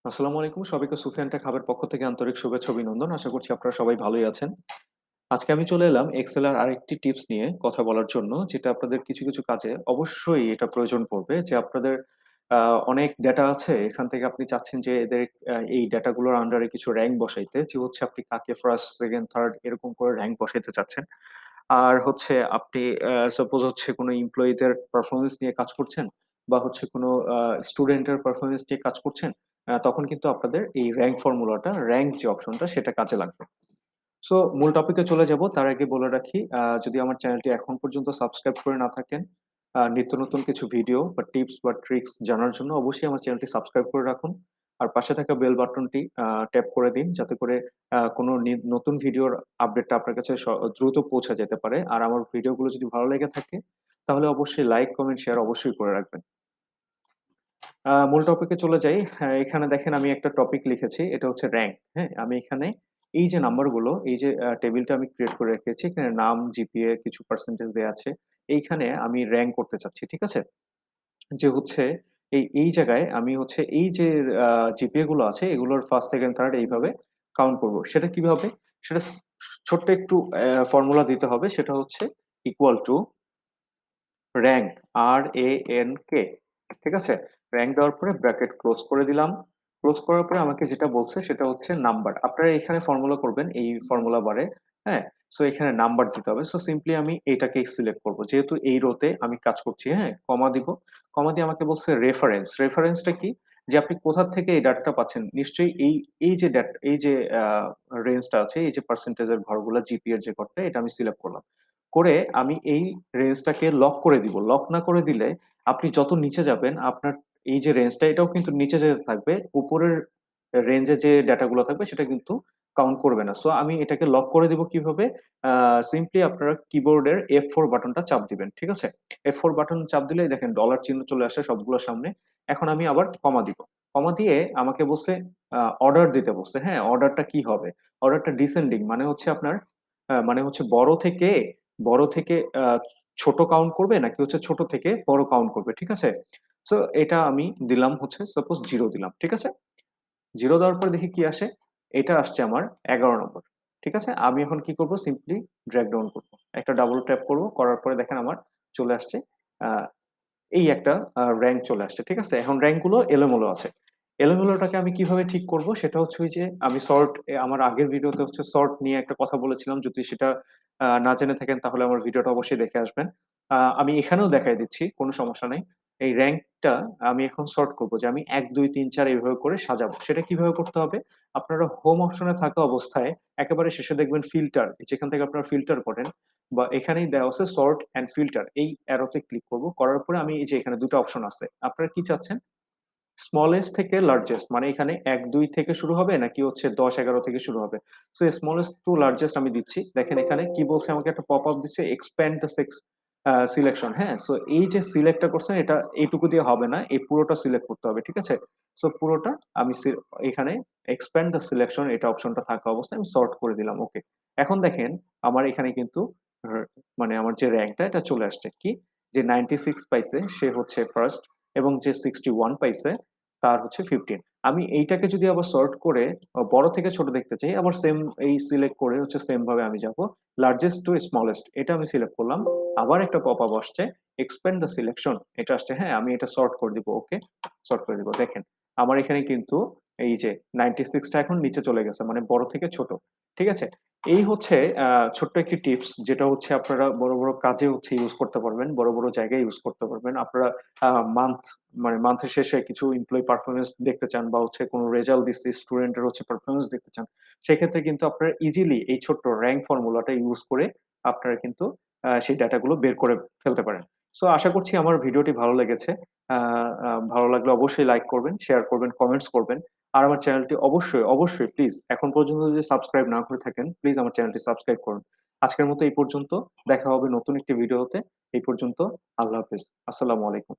আসসালামু আলাইকুম। সবাইকে সুফিয়ান টেক হাবের পক্ষ থেকে আন্তরিক শুভেচ্ছা অভিনন্দন। আশা করছি আপনারা সবাই ভালোই আছেন। আজকে আমি চলে এলাম এক্সেল এর আরেকটি টিপস নিয়ে কথা বলার জন্য, যেটা আপনাদের কিছু কাজে অবশ্যই এটা প্রয়োজন পড়বে। যে আপনাদের আ অনেক ডেটা আছে। এখান থেকে আপনি চাচ্ছেন যে এদের এই ডেটাগুলোর আন্ডারে কিছু র‍্যাংক বসাইতে। যে হচ্ছে আপনি কাকে 1st, 2nd, 3rd এরকম করে র‍্যাংক বসাইতে চাচ্ছেন। আর হচ্ছে আপনি সাপোজ হচ্ছে কোনো এমপ্লয়িদের পারফরম্যান্স নিয়ে কাজ করছেন বা হচ্ছে কোনো স্টুডেন্টের পারফরম্যান্স নিয়ে কাজ করছেন। তখন কিন্তু আপনাদের এই র‍্যাংক ফর্মুলাটা, র‍্যাংক যে অপশনটা সেটা কাজে লাগবে। সো মূল টপিকে চলে যাব। তার আগে বলে রাখি, যদি আমার চ্যানেলটি এখন পর্যন্ত সাবস্ক্রাইব করে না থাকেন, নিত্য নতুন কিছু ভিডিও বা টিপস বা ট্রিকস জানার জন্য অবশ্যই আমার চ্যানেলটি সাবস্ক্রাইব করে রাখুন। আর পাশে থাকা বেল বাটনটি ট্যাপ করে দিন, যাতে করে কোনো নতুন ভিডিওর আপডেটটা আপনার কাছে দ্রুত পৌঁছে যেতে পারে। আর আমার ভিডিওগুলো যদি ভালো লেগে থাকে, তাহলে অবশ্যই লাইক, কমেন্ট, শেয়ার অবশ্যই করে রাখবেন। মূল টপিকে চলে যাই। হ্যাঁ, এখানে দেখেন আমি একটা টপিক লিখেছি। এটা হচ্ছে র‍্যাংক, হ্যাঁ? আমি এখানে এই যে নাম্বারগুলো, এই যে টেবিলটা আমি ক্রিয়েট করে রেখেছি। এখানে নাম, জিপিএ, কিছু পার্সেন্টেজ দেয়া আছে। এইখানে আমি র‍্যাংক করতে চাচ্ছি। ঠিক আছে? যে হচ্ছে এই জায়গায় আমি হচ্ছে এই যে আ জিপিএ গুলো আছে এগুলোর 1st, 2nd, 3rd এইভাবে কাউন্ট করব। সেটা কিভাবে? সেটা ছোট্ট একটু ফর্মুলা দিতে হবে। সেটা হচ্ছে ইকুয়াল টু র‍্যাংক, RANK, ঠিক আছে? র‍্যাংক দেওয়ার পরে ব্র্যাকেট ক্লোজ করে দিলাম। ক্লোজ করার পরে আমাকে যেটা বলছে সেটা হচ্ছে নাম্বার। আপনারা এখানে ফর্মুলা করবেন এই ফর্মুলা বারে, হ্যাঁ? সো এখানে নাম্বার দিতে হবে। সো সিম্পলি আমি এইটাকেই সিলেক্ট করব। যেহেতু এই রো তে আমি কাজ করছি, হ্যাঁ? কমা দিব। কমা দিয়ে আমাকে বলছে রেফারেন্স। রেফারেন্সটা কি? যে আপনি কোথা থেকে এই ডাটাটা পাচ্ছেন। নিশ্চয়ই এই যে আ রেঞ্জটা আছে, এই যে পার্সেন্টেজ এর ঘরগুলা, জিপি এর যে ঘরটা, এটা আমি সিলেক্ট করলাম। করে আমি এই রেঞ্জটাকে লক করে দিব। লক না করে দিলে আপনি যত নিচে যাবেন আপনার এই যে রেঞ্জটা এটাও কিন্তু নিচে যেতে থাকবে। উপরের রেঞ্জে যে ডেটা গুলো থাকবে সেটা কিন্তু কাউন্ট করবে না। সো আমি এটাকে লক করে দিব কিভাবে? আ সিম্পলি আপনারা কিবোর্ডের F4 বাটনটা চাপ দিবেন। ঠিক আছে? F4 বাটন চাপ দিলেই দেখেন ডলার চিহ্ন চলে আসে সবগুলোর সামনে। এখন আমি আবার কমা দিব। কমা দিয়ে আমাকে বলছে অর্ডার দিতে বলছে। হ্যাঁ? অর্ডারটা কি হবে? অর্ডারটা ডিসেন্ডিং মানে হচ্ছে আপনার মানে হচ্ছে বড় থেকে ছোট কাউন্ট করবে নাকি হচ্ছে ছোট থেকে বড় কাউন্ট করবে। ঠিক আছে? সো এটা আমি দিলাম হচ্ছে সাপোজ 0 দিলাম। ঠিক আছে? 0 দেওয়ার পরে দেখি কি আসে? এটা আসছে আমার 11 নম্বর। ঠিক আছে? আমি এখন কি করব? সিম্পলি ড্রাগ ডাউন করব। একটা ডাবল ট্যাপ করব। করার পরে দেখেন আমার চলে আসছে আ এই একটা র‍্যাংক চলে আসছে। ঠিক আছে? এখন র‍্যাংক গুলো এলোমেলো আছে। এলোমেলোটাকে আমি কিভাবে ঠিক করব? সেটা হচ্ছে ওই যে আমি আমার আগের ভিডিওতে হচ্ছে সর্ট নিয়ে একটা কথা বলেছিলাম। যদি সেটা না জেনে থাকেন তাহলে আমার ভিডিওটা অবশ্যই দেখে আসবেন। আমি এখানেও দেখায় দিচ্ছি, কোন সমস্যা নাই। এই র‍্যাংকটা আমি এখন সর্ট করব যে আমি ১, ২, ৩, ৪ এভাবে করে সাজাবো। সেটা কিভাবে করতে হবে? আপনারা হোম অপশনে থাকা অবস্থায় একেবারে শেষে দেখবেন ফিল্টার, যেখান থেকে আপনারা ফিল্টার করেন বা এখানেই দেওয়া আছে সর্ট অ্যান্ড ফিল্টার। এই অ্যারোতে ক্লিক করব। করার পরে আমি এই যে এখানে ২ টা অপশন আছে। আপনারা কি চাচ্ছেন? স্মলেস্ট থেকে লার্জেস্ট মানে এখানে ১, ২ থেকে শুরু হবে নাকি হচ্ছে ১০, ১১ থেকে শুরু হবে। সো স্মলেস্ট টু লার্জেস্ট আমি দিচ্ছি। দেখেন এখানে কি বলছে, আমাকে একটা পপআপ দিচ্ছে এক্সপ্যান্ড দ্য সিলেকশন, হ্যাঁ? সো এই যে সিলেক্টটা করছেন এটা এইটুকু দিয়ে হবে না। এই পুরোটা সিলেক্ট করতে হবে। ঠিক আছে? সো পুরোটা আমি এখানে এক্সপ্যান্ড দ্য সিলেকশন এটা অপশনটা থাকা অবস্থায় আমি সর্ট করে দিলাম। ওকে। এখন দেখেন আমার এখানে কিন্তু র মানে আমার যে র‍্যাংকটা এটা চলে আসছে। কি? যে 96 পাইছে সে হচ্ছে ফার্স্ট এবং যে 61 পাইছে তার হচ্ছে 15। আমি এইটাকে যদি আবার সর্ট করে বড় থেকে ছোট দেখতে চাই, আবার সেম এই সিলেক্ট করে হচ্ছে সেম ভাবে আমি যাবো। লার্জেস্ট টু স্মলেস্ট এটা আমি সিলেক্ট করলাম। আবার একটা পপআপ আসছে, এক্সপ্যান্ড দ্য সিলেকশন এটা আসছে, হ্যাঁ? আমি এটা সর্ট করে দিব। ওকে, সর্ট করে দিব। দেখেন আমার এখানে কিন্তু এই যে 96 টা এখন নিচে চলে গেছে। মানে বড় থেকে ছোট। ঠিক আছে? এই হচ্ছে ছোট্ট একটি টিপস, যেটা হচ্ছে আপনারা বড় কাজে হচ্ছে ইউস করতে পারবেন। বড় জায়গায় ইউস করতে পারবেন। আপনারা আ মান্থ মানে মান্থের শেষে কিছু এমপ্লয়ি পারফরম্যান্স দেখতে চান বা হচ্ছে কোনো রেজাল্ট দিচ্ছে, স্টুডেন্টের হচ্ছে পারফরম্যান্স দেখতে চান। সেক্ষেত্রে কিন্তু আপনারা ইজিলি এই ছোট্ট র‍্যাংক ফর্মুলাটা ইউস করে আপনারা কিন্তু সেই ডাটা গুলো বের করে ফেলতে পারেন। সো আশা করছি আমার ভিডিওটি ভালো লেগেছে। আ আ ভালো লাগলে অবশ্যই লাইক করবেন, শেয়ার করবেন, কমেন্টস করবেন। আর আমার চ্যানেলটি অবশ্যই প্লিজ এখন পর্যন্ত যদি সাবস্ক্রাইব না করে থাকেন, প্লিজ আমার চ্যানেলটি সাবস্ক্রাইব করুন। আজকের মতো এই পর্যন্ত। দেখা হবে নতুন একটি ভিডিওতে। এই পর্যন্ত আল্লাহ হাফেজ। আসসালামু আলাইকুম।